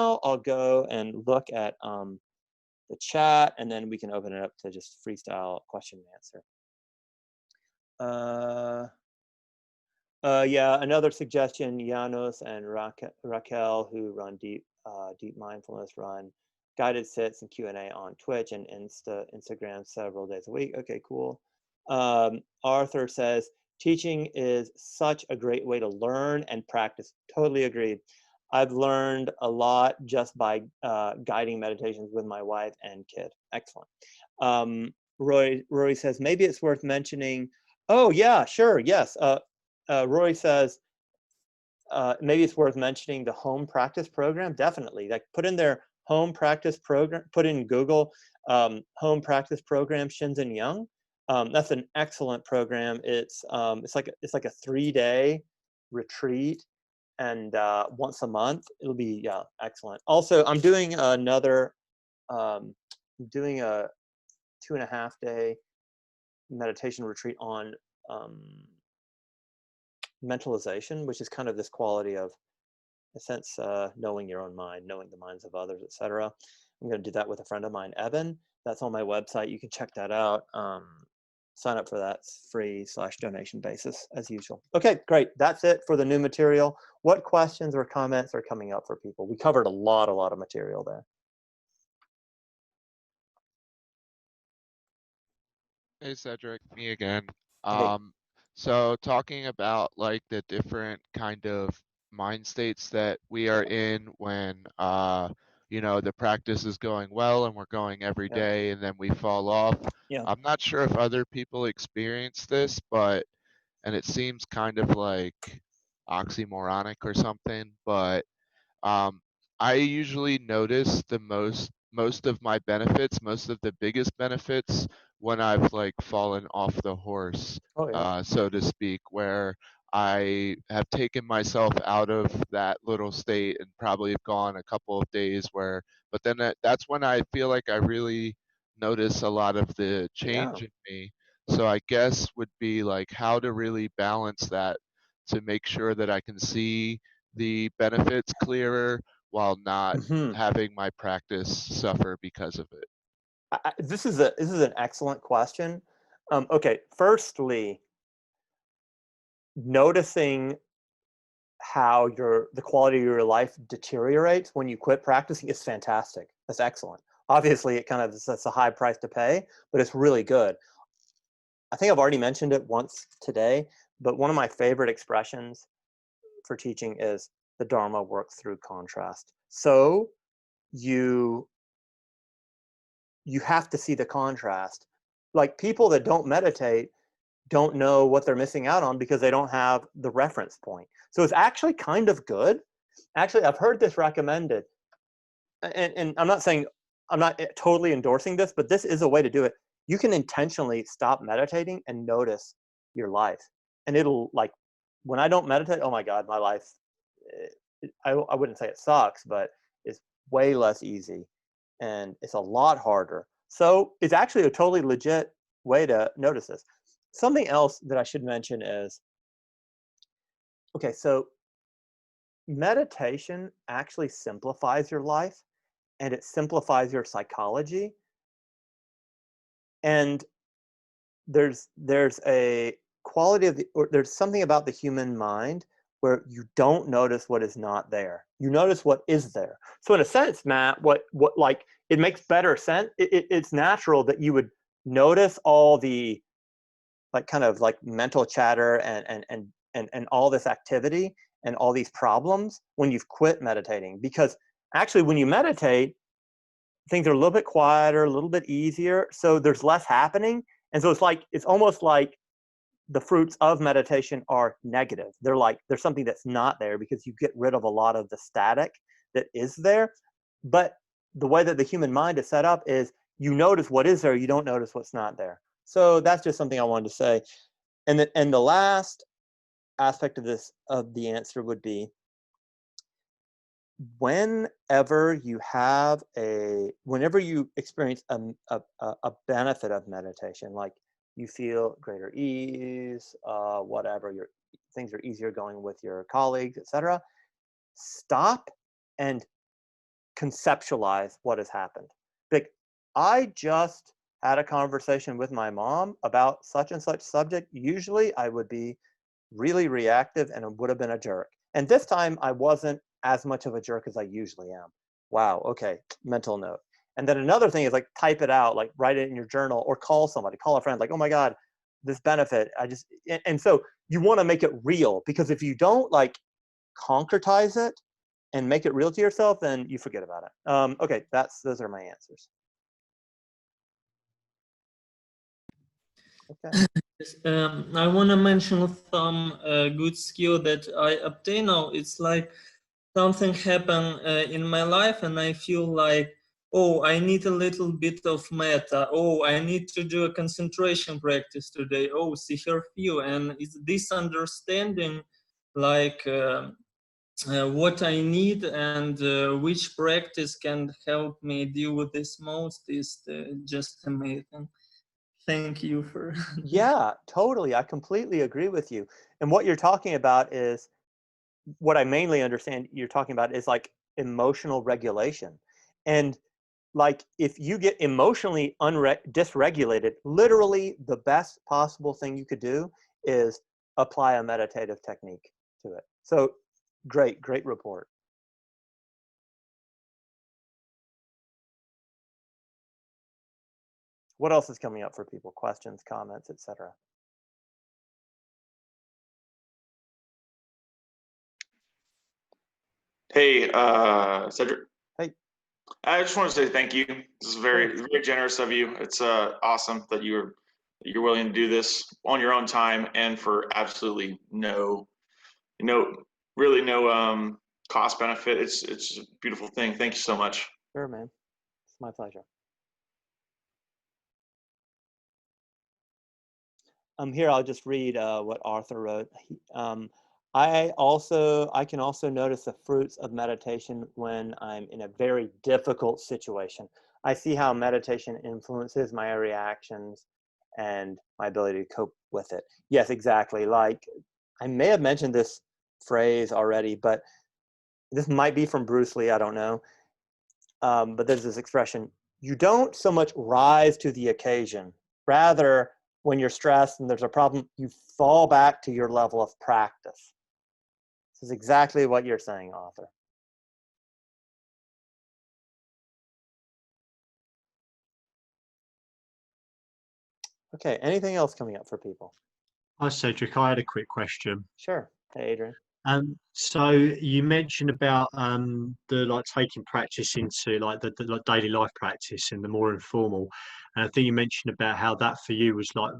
I'll go and look at the chat, and then we can open it up to just freestyle question and answer. Uh, yeah, another suggestion, Janos and Raquel, who run Deep Mindfulness, run guided sits and Q&A on Twitch and Instagram several days a week. Okay, cool. Arthur says, teaching is such a great way to learn and practice. Totally agreed. I've learned a lot just by guiding meditations with my wife and kid. Excellent. Roy says, maybe it's worth mentioning. Oh, yeah, sure. Yes. Roy says, maybe it's worth mentioning the home practice program. Definitely. Like, put in their home practice program, put in Google home practice program Shinzen Young. That's an excellent program. It's like a 3-day retreat, and once a month. It'll be, yeah, excellent. Also, I'm doing another doing a 2.5-day meditation retreat on mentalization, which is kind of this quality of, in a sense, knowing your own mind, knowing the minds of others, etc. I'm going to do that with a friend of mine, Evan. That's on my website. You can check that out. Sign up for that. It's free/donation basis as usual. Okay, great. That's it for the new material. What questions or comments are coming up for people? We covered a lot of material there. Hey Cedric, me again. Hey. Um, so talking about like the different kind of mind states that we are in when the practice is going well and we're going every Yeah. day and then we fall off. Yeah. I'm not sure if other people experience this, and it seems kind of like oxymoronic or something, but um, I usually notice the most of my benefits, most of the biggest benefits when I've like fallen off the horse, Oh, yeah. so to speak, where I have taken myself out of that little state and probably have gone a couple of days but then that's when I feel like I really notice a lot of the Yeah. change in me. So I guess would be like how to really balance that to make sure that I can see the benefits clearer while not Hmm. having my practice suffer because of it. This is an excellent question. Okay, firstly, noticing how the quality of your life deteriorates when you quit practicing is fantastic. That's excellent. Obviously, that's a high price to pay, but it's really good. I think I've already mentioned it once today, but one of my favorite expressions for teaching is the Dharma works through contrast. So you you have to see the contrast. Like, people that don't meditate don't know what they're missing out on because they don't have the reference point. So it's actually kind of good. Actually, I've heard this recommended, and I'm not totally endorsing this, but this is a way to do it. You can intentionally stop meditating and notice your life, and it'll, like, when I don't meditate, oh my God, my life. I wouldn't say it sucks, but it's way less easy, and it's a lot harder. So it's actually a totally legit way to notice this. Something else that I should mention is, okay, so meditation actually simplifies your life, and it simplifies your psychology. And there's a quality of or there's something about the human mind where you don't notice what is not there. You notice what is there. So in a sense, Matt, what like, it makes better sense. It's natural that you would notice all the, like, kind of like mental chatter and all this activity and all these problems when you've quit meditating, because actually when you meditate, things are a little bit quieter, a little bit easier, so there's less happening. And so it's almost like the fruits of meditation are negative. They're like, there's something that's not there because you get rid of a lot of the static that is there. But the way that the human mind is set up is, you notice what is there, you don't notice what's not there. So that's just something I wanted to say. And the last aspect of this, of the answer, would be, whenever you experience a benefit of meditation, like you feel greater ease, whatever, things are easier going with your colleagues, etc., stop and conceptualize what has happened. Like, I just had a conversation with my mom about such and such subject. Usually I would be really reactive and it would have been a jerk. And this time I wasn't as much of a jerk as I usually am. Wow, okay, mental note. And then another thing is like type it out, like write it in your journal or call somebody, call a friend, like, oh my God, this benefit. And so you want to make it real, because if you don't like concretize it and make it real to yourself, then you forget about it. Okay, those are my answers. Okay. Yes, I want to mention some good skill that I obtain now. It's like something happened in my life and I feel like, oh, I need a little bit of meta. Oh, I need to do a concentration practice today. Oh, see here, feel. And it's this understanding, like what I need and which practice can help me deal with this most is just amazing. Thank you for Yeah, totally. I completely agree with you. And what you're talking about is, what I mainly understand you're talking about is like emotional regulation. And like if you get emotionally dysregulated, literally the best possible thing you could do is apply a meditative technique to it. So great report. What else is coming up for people? Questions, comments, etc. Hey, Cedric. Hey, I just want to say thank you. This is sure. very generous of you. It's awesome that you're willing to do this on your own time and for absolutely no really no cost benefit. It's a beautiful thing. Thank you so much. Sure, man. It's my pleasure. Here, I'll just read what Arthur wrote. I can also notice the fruits of meditation when I'm in a very difficult situation. I see how meditation influences my reactions and my ability to cope with it. Yes, exactly. Like, I may have mentioned this phrase already, but this might be from Bruce Lee, I don't know. But there's this expression: you don't so much rise to the occasion. Rather, when you're stressed and there's a problem, you fall back to your level of practice. This is exactly what you're saying, author. Okay, anything else coming up for people? Hi, Cedric. I had a quick question. Sure. Hey, Adrian. So you mentioned about the like taking practice into like the like daily life practice and the more informal, and I think you mentioned about how that for you was like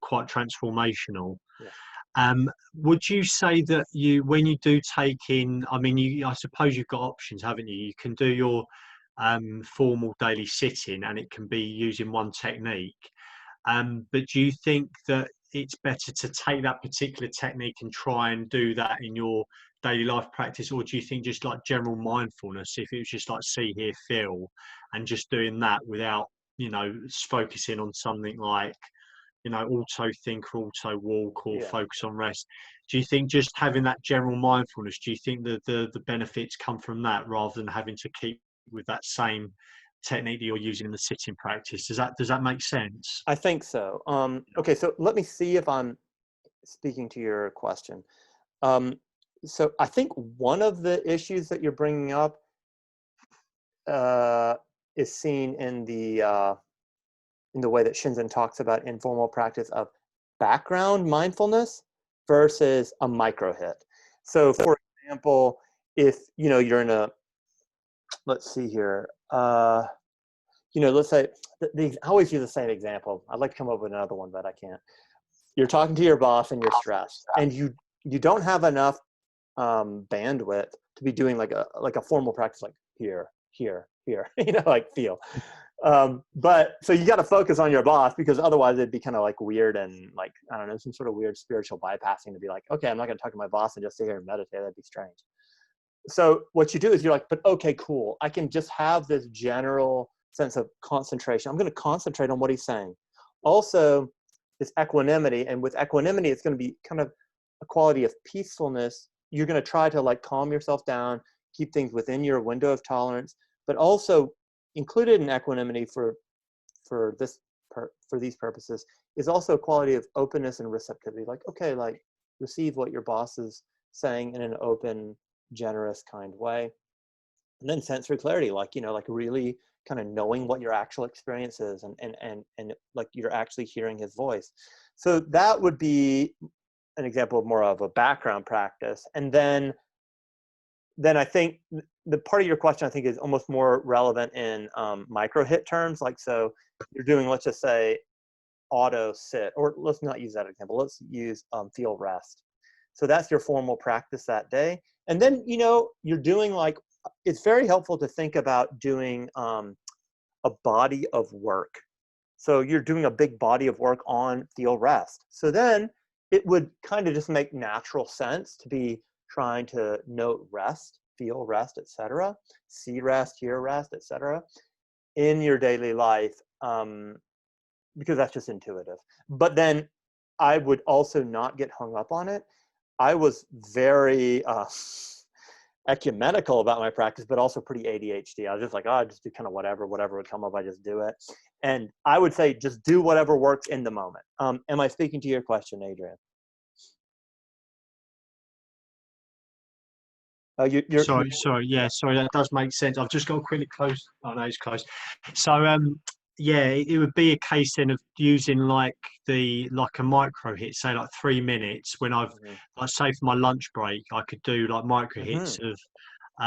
quite transformational. Yes. Would you say that you, when you do take in, I mean, I suppose you've got options, haven't you? You can do your formal daily sitting, and it can be using one technique. But do you think that it's better to take that particular technique and try and do that in your daily life practice, or do you think just like general mindfulness, if it was just like see, hear, feel, and just doing that without, focusing on something like, auto think or auto walk or Yeah. focus on rest? Do you think just having that general mindfulness, do you think that the benefits come from that rather than having to keep with that same technique that you're using in the sitting practice? Does that make sense? I think so. Okay, so let me see if I'm speaking to your question. So I think one of the issues that you're bringing up is seen in the way that Shinzen talks about informal practice of background mindfulness versus a micro hit. So, for example, if you're in a, let's see here, let's say I always use the same example. I'd like to come up with another one, but I can't. You're talking to your boss and you're stressed, and you don't have enough bandwidth to be doing like a formal practice, like here, like feel. But so you got to focus on your boss, because otherwise it'd be kind of like weird and like, I don't know, some sort of weird spiritual bypassing to be like, okay, I'm not going to talk to my boss and just sit here and meditate. That'd be strange. So what you do is you're like, but okay, cool. I can just have this general sense of concentration. I'm going to concentrate on what he's saying. Also, this equanimity, and with equanimity, it's going to be kind of a quality of peacefulness. You're going to try to like calm yourself down, keep things within your window of tolerance, but also included in equanimity for these purposes is also a quality of openness and receptivity. Like, okay, like receive what your boss is saying in an open, generous, kind way. And then sensory clarity, like, like really kind of knowing what your actual experience is, and like you're actually hearing his voice. So that would be an example of more of a background practice. And then I think the part of your question, I think, is almost more relevant in micro hit terms. Like, so you're doing, let's just say, auto sit, or let's not use that example. Let's use feel rest. So that's your formal practice that day. And then, you're doing like, it's very helpful to think about doing a body of work. So you're doing a big body of work on feel rest. So then it would kind of just make natural sense to be trying to note rest, feel rest, etc., see rest, hear rest, etc., in your daily life, because that's just intuitive. But then I would also not get hung up on it. I was very ecumenical about my practice, but also pretty ADHD. I was just like, I just do kind of whatever would come up, I just do it. And I would say, just do whatever works in the moment. Am I speaking to your question, Adrian? Sorry, yeah, sorry, that does make sense. I've just got to quickly close. Oh no, it's closed. So yeah, it would be a case then of using like a micro hit, say like 3 minutes, when I've like, say for my lunch break, I could do like micro hits of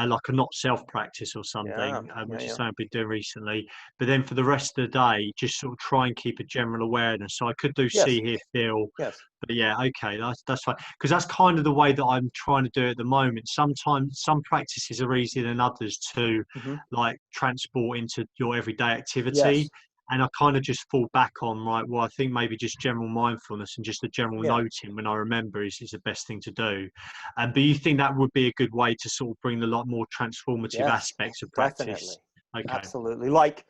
like a not self practice or something, which is something I've been doing recently. But then for the rest of the day, just sort of try and keep a general awareness. So I could do see, hear, feel. Yes. But yeah, okay, that's fine. Because that's kind of the way that I'm trying to do it at the moment. Sometimes some practices are easier than others to like transport into your everyday activity. Yes. And I kind of just fall back on, right, well, I think maybe just general mindfulness and just a general noting when I remember is the best thing to do. But you think that would be a good way to sort of bring the lot more transformative aspects of practice? Definitely. Okay. Absolutely. Like,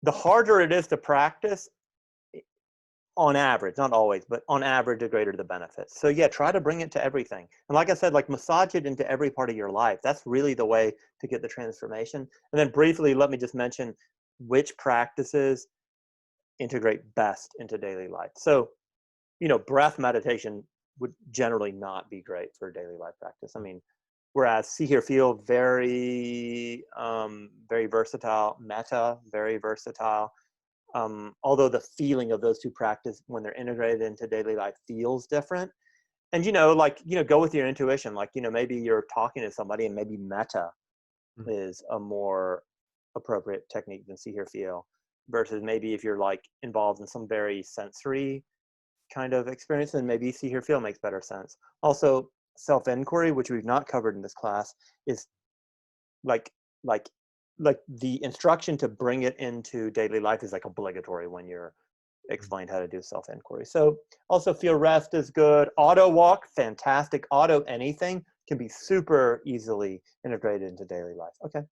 the harder it is to practice, on average, not always, but on average, the greater the benefits. So yeah, try to bring it to everything. And like I said, like massage it into every part of your life. That's really the way to get the transformation. And then briefly, let me just mention which practices integrate best into daily life. So, breath meditation would generally not be great for daily life practice. I mean, whereas see, hear, feel, very, very versatile. Metta, very versatile. Although the feeling of those two practices when they're integrated into daily life feels different. And, go with your intuition. Like, maybe you're talking to somebody and maybe metta is a more appropriate technique than see, hear, feel, versus maybe if you're like involved in some very sensory kind of experience, then maybe see, hear, feel makes better sense. Also, self-inquiry, which we've not covered in this class, is like the instruction to bring it into daily life is like obligatory when you're explained how to do self-inquiry. So also feel rest is good. Auto walk, fantastic. Auto anything can be super easily integrated into daily life. Okay.